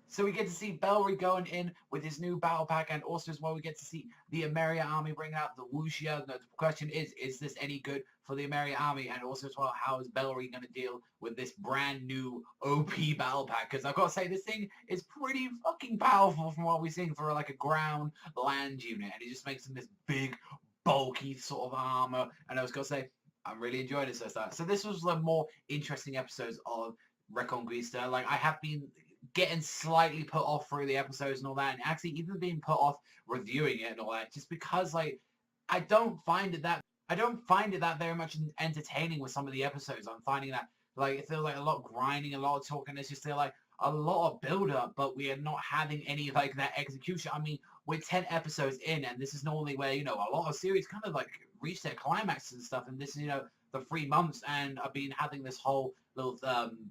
So we get to see Bellry going in with his new battle pack, and also as well we get to see the Emeria army bring out the Wuxia. The question is this any good for the Emeria army? And also as well, how is Bellry going to deal with this brand new OP battle pack? Because I've got to say, this thing is pretty fucking powerful from what we've seen for like a ground land unit, and it just makes him this big, bulky sort of armor. And I was going to say, I'm really enjoying it so far. So this was the more interesting episodes of Reconquista. Like, I have been getting slightly put off through the episodes and all that, and actually even being put off reviewing it and all that, just because like I don't find it that very much entertaining with some of the episodes. I'm finding that like it feels like a lot of grinding, a lot of talking. It's just like a lot of build up, but we are not having any like that execution. I mean, we're 10 episodes in, and this is normally where a lot of series kind of like reach their climax and stuff, and this is the 3 months, and I've been having this whole little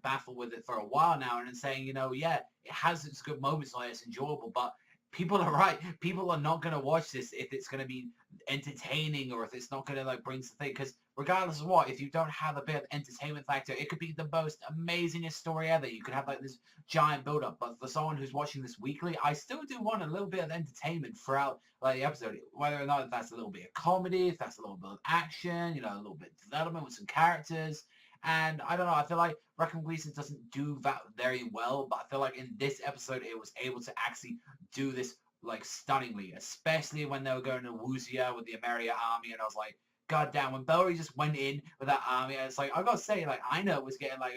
battle with it for a while now, and saying, yeah, it has its good moments, like it's enjoyable, but people are right. People are not going to watch this if it's going to be entertaining or if it's not going to like bring something. Because regardless of what, if you don't have a bit of entertainment factor, it could be the most amazingest story ever. You could have like this giant build up. But for someone who's watching this weekly, I still do want a little bit of entertainment throughout like the episode. Whether or not that's a little bit of comedy, if that's a little bit of action, a little bit of development with some characters. And I don't know, I feel like Reconquista doesn't do that very well, but I feel like in this episode it was able to actually do this like stunningly, especially when they were going to Wuxia with the Emeria army, and I was like, God damn, when Bellry just went in with that army, it's like, I gotta say, like, Ina was getting like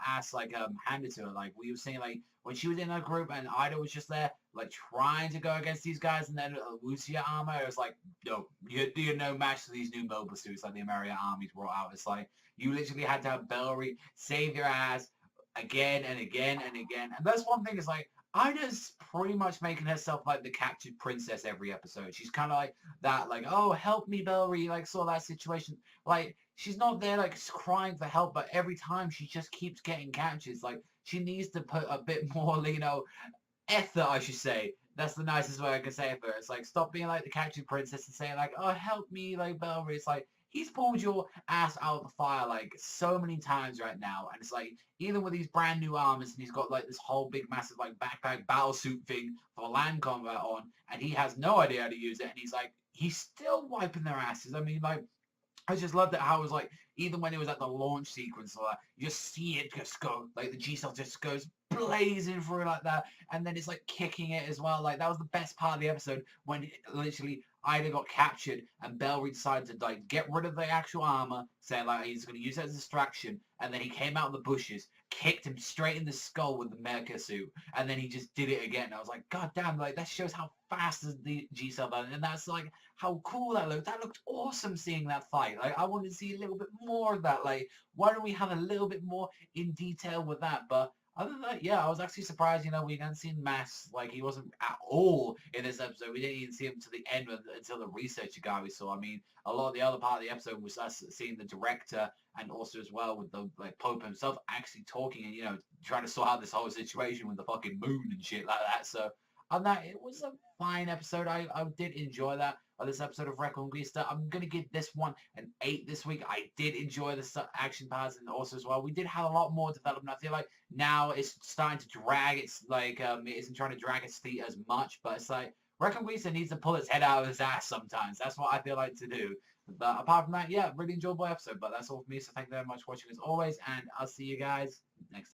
ass like handed to her. Like we were seeing like when she was in her group and Ida was just there like trying to go against these guys, and then Wuxia armor, it was like, no, you're no match to these new mobile suits like the Emeria armies brought out. It's like you literally had to have Bellry save your ass again and again and again. And that's one thing is like Ida's pretty much making herself like the captured princess every episode. She's kind of like that, like, oh, help me, Bellry, like, saw that situation. Like, she's not there, like, crying for help, but every time she just keeps getting captured. Like, she needs to put a bit more, effort, I should say. That's the nicest way I can say it for her. It's like, stop being like the captured princess and saying, like, oh, help me, like, Bellry. It's like, he's pulled your ass out of the fire, like, so many times right now. And it's like, even with these brand new armors, and he's got, like, this whole big, massive, like, backpack battle suit thing for land combat on, and he has no idea how to use it, and he's still wiping their asses. I mean, like, I just loved it how it was like, even when it was at the launch sequence, like, you just see it just go, like the G-Cell just goes blazing through like that, and then it's like kicking it as well. Like, that was the best part of the episode, when literally Ida got captured and Bellry decided to like get rid of the actual armor, saying like he's going to use it as a distraction, and then he came out of the bushes, kicked him straight in the skull with the mecha suit, and then he just did it again. I was like, God damn, like that shows how fast is the G-Cell, and that's like how cool that looked. That looked awesome seeing that fight. Like, I wanted to see a little bit more of that. Like, why don't we have a little bit more in detail with that? But other than that, yeah, I was actually surprised, we didn't see Mass, like, he wasn't at all in this episode. We didn't even see him to the end until the researcher guy we saw. I mean, a lot of the other part of the episode was us seeing the director, and also as well with the, like, Pope himself actually talking and, trying to sort out this whole situation with the fucking moon and shit like that. So, on that, it was a fine episode. I did enjoy that. This episode of Reconquista. I'm going to give this one an 8 this week. I did enjoy the action parts, and also as well, we did have a lot more development. I feel like now it's starting to drag. It's like, it isn't trying to drag its feet as much, but it's like, Reconquista needs to pull its head out of its ass sometimes. That's what I feel like to do. But apart from that, yeah, really enjoyable episode. But that's all for me, so thank you very much for watching as always, and I'll see you guys next time.